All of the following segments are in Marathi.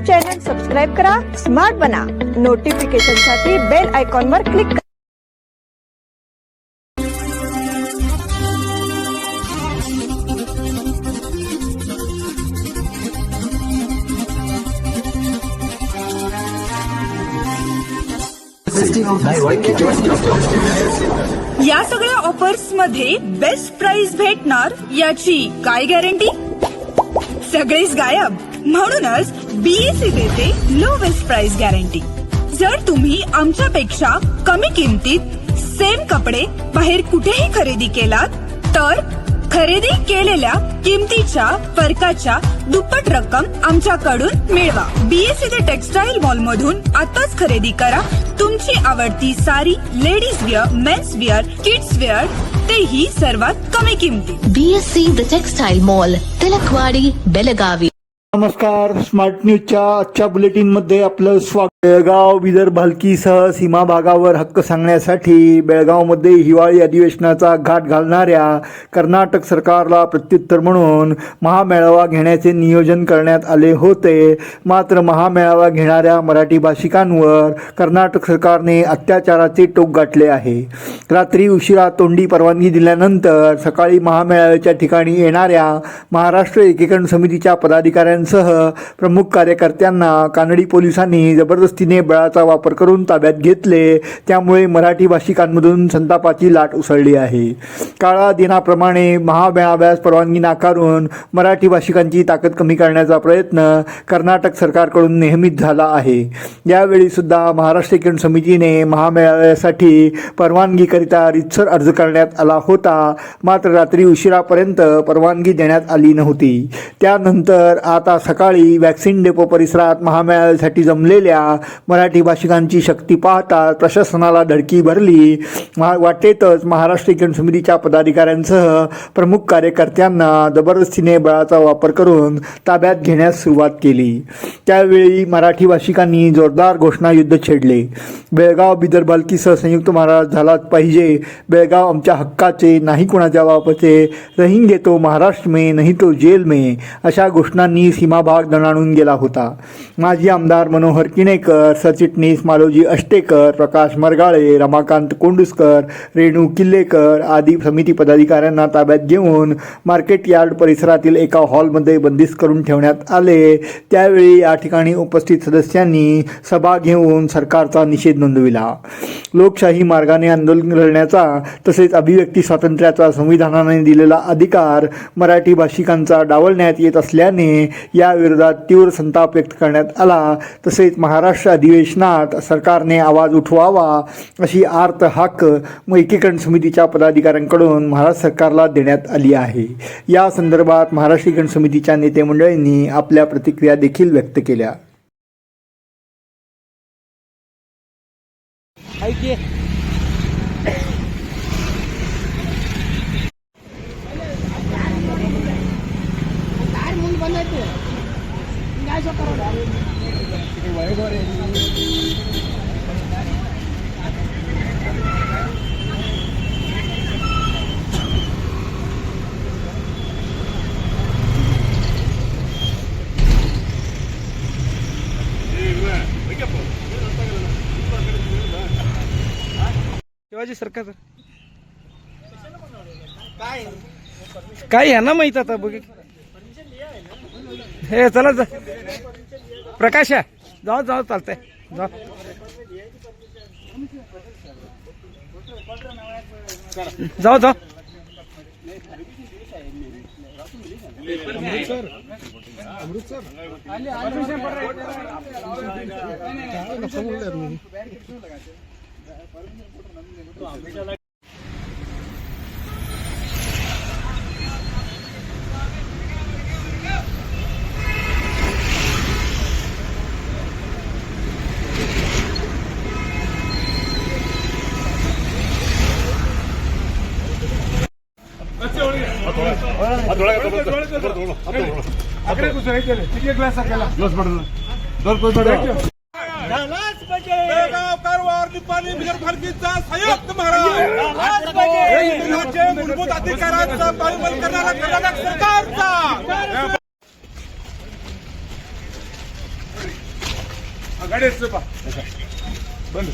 चॅनल सबस्क्राइब करा, स्मार्ट बना. नोटिफिकेशनसाठी बेल आयकॉनवर क्लिक करा. या सगळ्या ऑफर्स मध्ये बेस्ट प्राइस भेटणार याची काय गॅरंटी? सगळेच गायब. म्हणूनच बीएसई देते लोवेस्ट प्राइस गॅरंटी. जर तुम्ही आमच्यापेक्षा कमी किमतीत सेम कपडे बाहेर कुठेही खरेदी केलात तर खरेदी केलेल्या किमतीच्या फरकाच्या दुप्पट रक्कम आमच्याकडून मिळवा. बीएसई द टेक्सटाईल मॉल मधून आताच खरेदी करा तुमची आवडती sari, ladies wear, men's wear, kids wear, तेही सर्वात कमी किमतीत. BSE the textile mall, Tilakwadi, Belagavi. नमस्कार. स्मार्ट न्यूजच्या आजच्या बुलेटिन मध्ये आपलं स्वागत. बेळगाव विदर्भ हलकीसह सीमा भागावर हक्क सांगण्यासाठी बेळगावमध्ये हिवाळी अधिवेशनाचा घाट घालणाऱ्या कर्नाटक सरकारला प्रत्युत्तर म्हणून महामेळावा घेण्याचे नियोजन करण्यात आले होते. मात्र महामेळावा घेणाऱ्या मराठी भाषिकांवर कर्नाटक सरकारने अत्याचाराचे टोक गाठले आहे. रात्री उशिरा तोंडी परवानगी दिल्यानंतर सकाळी महामेळाव्याच्या ठिकाणी येणाऱ्या महाराष्ट्र एकीकरण समितीच्या पदाधिकाऱ्यांसह प्रमुख कार्यकर्त्यांना कानडी पोलिसांनी जबरदस्तीने बळाचा वापर करून ताब्यात घेतले. त्यामुळे मराठी भाषिकांमधून संतापाची लाट उसळली आहे. काळा दिनाप्रमाणे महामेळाव्यास परवानगी नाकारून मराठी भाषिकांची ताकद कमी करण्याचा प्रयत्न कर्नाटक सरकारकडून नेहमीच झाला आहे. यावेळी सुद्धा महाराष्ट्र एकीकरण समितीने महामेळाव्यासाठी परवानगीकरिता रितसर अर्ज करण्यात आला होता. मात्र रात्री उशिरापर्यंत परवानगी देण्यात आली नव्हती. त्यानंतर आता सकाळी वॅक्सिन डेपो परिसरात महामेळाव्यासाठी जमलेल्या मराठी भाषिकांची शक्ती पाहता प्रशासनाला धडकी भरली. वाटेतच महाराष्ट्र एकीकरण समितीच्या पदाधिकाऱ्यांसह प्रमुख कार्यकर्त्यांना जबरदस्तीने बळाचा वापर करून ताब्यात घेण्यास सुरुवात केली. त्यावेळी मराठी भाषिकांनी जोरदार घोषणायुद्ध छेडले. बेळगाव विदर्भ हलकीसह संयुक्त महाराष्ट्र झालाच पाहिजे. बेळगाव आमच्या हक्काचे, नाही कुणाच्या बापाचे. रहेंगे तो महाराष्ट्र में, नहीं तो जेल में, अशा घोषणांनी सीमाभाग दणाणून गेला होता. माजी आमदार मनोहर किणेकर, सरचिटणीस मालोजी अष्टेकर, प्रकाश मरगाळे, रमाकांत कोंडुस्कर, रेणू किल्लेकर आदी समिती पदाधिकाऱ्यांना ताब्यात घेऊन मार्केट यार्ड परिसरातील एका हॉलमध्ये बंदिस्त करून ठेवण्यात आले. त्यावेळी या ठिकाणी उपस्थित सदस्यांनी सभा घेऊन सरकारचा निषेध नोंदविला. लोकशाही मार्गाने आंदोलन लढण्याचा तसेच अभिव्यक्ती स्वातंत्र्याचा संविधानाने दिलेला अधिकार मराठी भाषिकांचा डावलण्यात येत असल्याने या विरोधात तीव्र संताप व्यक्त करण्यात आला. तसेच महाराष्ट्र अधिवेशनात सरकारने आवाज उठवावा अशी आर्त हाक एकीकरण समितीच्या पदाधिकाऱ्यांकडून महाराष्ट्र सरकारला देण्यात आली आहे. या संदर्भात महाराष्ट्र एकीकरण समितीच्या नेते मंडळींनी आपल्या प्रतिक्रिया देखील व्यक्त केल्या. शिवाजी सरकार काय यांना माहित आता बघ. हे चला प्रकाश जाऊ जाऊ चालतंय जाऊ. जाऊ जाऊ. मूलभूत अधिकारांचा पायमल करणारा कर्नाटक सरकारचा गाडी स्टॉप बंद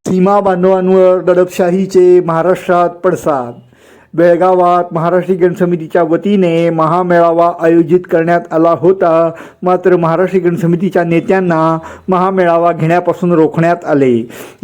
सीमा बांधवांवर दडपशाहीचे महाराष्ट्रात पडसाद. बेळगावात महाराष्ट्रीयन समितीच्या वतीने महामेळावा आयोजित करण्यात आला होता. मात्र महाराष्ट्रीयन समितीच्या नेत्यांना महामेळावा घेण्यापासून रोखण्यात आले.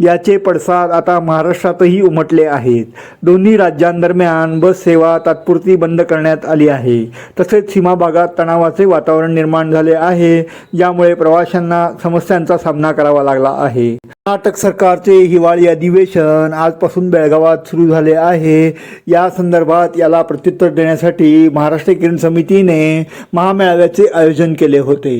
याचे पडसाद आता महाराष्ट्रातही उमटले आहेत. दोन्ही राज्यांदरम्यान बस सेवा तात्पुरती बंद करण्यात आली आहे. तसेच सीमा भागात तणावाचे वातावरण निर्माण झाले आहे, ज्यामुळे प्रवाशांना समस्यांचा सामना करावा लागला आहे. कर्नाटक सरकारचे हिवाळी अधिवेशन आजपासून बेळगावात सुरू झाले आहे. या संदर्भात याला प्रत्युत्तर देण्यासाठी महाराष्ट्र किरण समितीने महामेळाव्याचे आयोजन केले होते.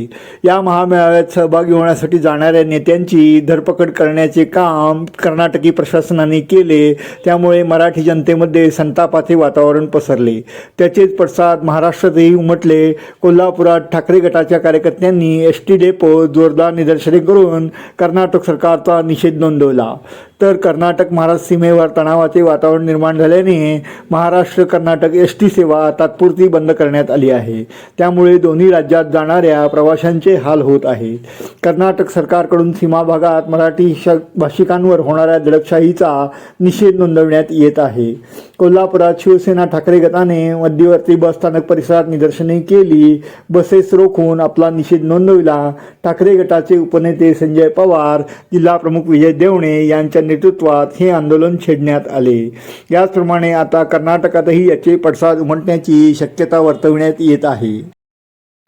या महामेळाव्यात सहभागी होण्यासाठी जाणाऱ्या नेत्यांची धरपकड करण्याचे काम कर्नाटकी प्रशासनाने केले. त्यामुळे मराठी जनतेमध्ये संतापाचे वातावरण पसरले. त्याचेच पडसाद महाराष्ट्रातही उमटले. कोल्हापुरात ठाकरे गटाच्या कार्यकर्त्यांनी एसटी डेपोत जोरदार निदर्शने करून कर्नाटक सरकारचा निषेध नोंदवला. तर कर्नाटक महाराष्ट्र सीमेवर तणावाचे वातावरण निर्माण झाल्याने महाराष्ट्र कर्नाटक एसटी सेवा तात्पुरती बंद करण्यात आली आहे. त्यामुळे दोन्ही राज्यात जाणाऱ्या प्रवाशांचे हाल होत आहेत. कर्नाटक सरकारकडून सीमा भागात मराठी भाषिकांवर होणाऱ्या दडपशाहीचा निषेध नोंदवण्यात येत आहे. कोल्हापुरात शिवसेना ठाकरे गटाने मध्यवर्ती बस स्थानक परिसरात निदर्शने केली. बसेस रोखून आपला निषेध नोंदविला. ठाकरे गटाचे उपनेते संजय पवार, जिल्हा प्रमुख विजय देवणे यांच्या नेतृत्वात हे आंदोलन छेडण्यात आले. याचप्रमाणे आता कर्नाटकातही याचे पडसाद उमटण्याची शक्यता वर्तवण्यात येत आहे.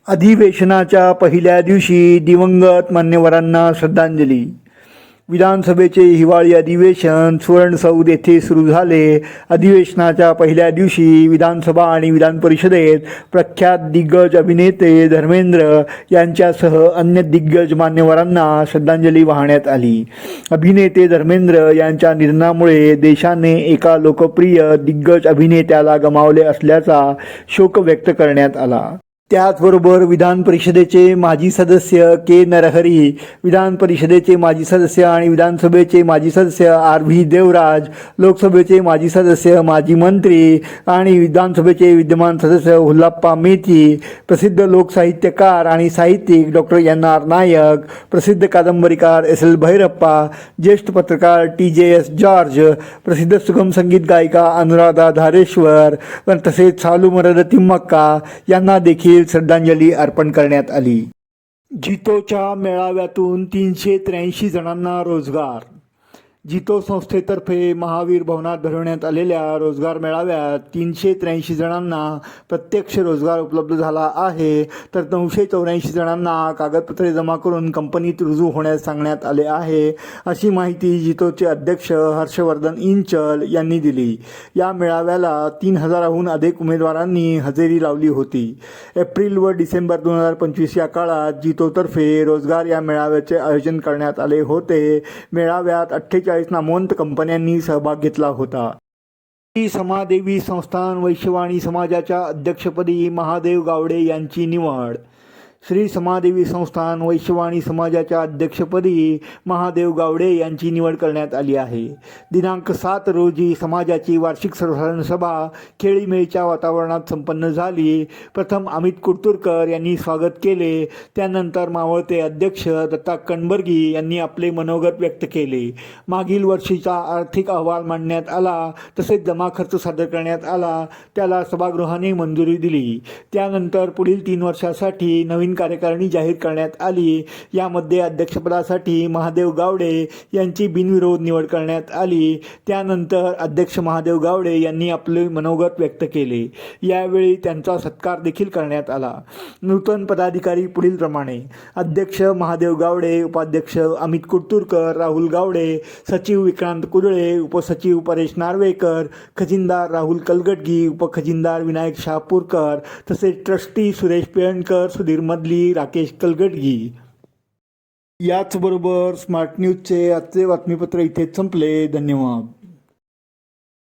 अधिवेशनाच्या पहिल्या दिवशी दिवंगत मान्यवरांना श्रद्धांजली. विधानसभेचे हिवाळी अधिवेशन सुवर्णसौध येथे सुरू झाले. अधिवेशनाच्या पहिल्या दिवशी विधानसभा आणि विधान परिषदेत प्रख्यात दिग्गज अभिनेते धर्मेंद्र यांच्यासह अन्य दिग्गज मान्यवरांना श्रद्धांजली वाहण्यात आली. अभिनेते धर्मेंद्र यांच्या निधनामुळे देशाने एका लोकप्रिय दिग्गज अभिनेत्याला गमावले असल्याचा शोक व्यक्त करण्यात आला. त्याचबरोबर विधान परिषदेचे माजी सदस्य के नरहरी, विधान परिषदेचे माजी सदस्य आणि विधानसभेचे माजी सदस्य आर व्ही देवराज, लोकसभेचे माजी सदस्य, माजी मंत्री आणि विधानसभेचे विद्यमान सदस्य हुल्लाप्पा मेथी, प्रसिद्ध लोकसाहित्यकार आणि साहित्यिक डॉक्टर एन आर नायक, प्रसिद्ध कादंबरीकार एस एल भैरप्पा, ज्येष्ठ पत्रकार TJS जॉर्ज, प्रसिद्ध सुगम संगीत गायिका अनुराधा धारेश्वर तसेच सालुमरद तिम्मक्का यांना देखील श्रद्धांजली अर्पण करण्यात आली. जितोच्या मेळाव्यातून 383 जणांना रोजगार. जितो संस्थेतर्फे महावीर भवनात भरवण्यात आलेल्या रोजगार मेळाव्यात 383 जणांना प्रत्यक्ष रोजगार उपलब्ध झाला आहे. तर 984 जणांना कागदपत्रे जमा करून कंपनीत रुजू होण्यास सांगण्यात आले आहे, अशी माहिती जितोचे अध्यक्ष हर्षवर्धन इंचल यांनी दिली. या मेळाव्याला 3000हून अधिक उमेदवारांनी हजेरी लावली होती. एप्रिल व डिसेंबर 2025 या काळात जितोतर्फे रोजगार या मेळाव्याचे आयोजन करण्यात आले होते. मेळाव्यात 48 नामवंत कंपन्यांनी सहभाग घेतला होता. समादेवी संस्थान वैश्यवाणी समाजाच्या अध्यक्षपदी महादेव गावडे यांची निवड. श्री समादेवी संस्थान वैश्यवाणी समाजाच्या अध्यक्षपदी महादेव गावडे यांची निवड करण्यात आली आहे. दिनांक 7 रोजी समाजाची वार्षिक सर्वसाधारण सभा खेळीमेळीच्या वातावरणात संपन्न झाली. प्रथम अमित कुर्तुरकर यांनी स्वागत केले. त्यानंतर मावळते अध्यक्ष दत्ता कणबर्गी यांनी आपले मनोगत व्यक्त केले. मागील वर्षीचा आर्थिक अहवाल मांडण्यात आला, तसेच जमा खर्च सादर करण्यात आला. त्याला सभागृहाने मंजुरी दिली. त्यानंतर पुढील 3 वर्षासाठी नवीन कार्यकारिणी जाहीर करण्यात आली. यामध्ये अध्यक्षपदासाठी महादेव गावडे यांची बिनविरोध निवड करण्यात आली. त्यानंतर अध्यक्ष महादेव गावडे यांनी आपले मनोगत व्यक्त केले. यावेळी त्यांचा सत्कार देखील करण्यात आला. नूतन पदाधिकारी पुढील प्रमाणे: अध्यक्ष महादेव गावडे, उपाध्यक्ष अमित कुर्तुरकर, राहुल गावडे, सचिव विक्रांत कुदळे, उपसचिव परेश नार्वेकर, खजिनदार राहुल कलगटगी, उपखजिनदार विनायक शहापूरकर, तसेच ट्रस्टी सुरेश पेळणकर, सुधीर मदली, राकेश कलगटगी. याचबरोबर स्मार्ट न्यूजचे आजचे बातमीपत्र इथेच संपले. धन्यवाद.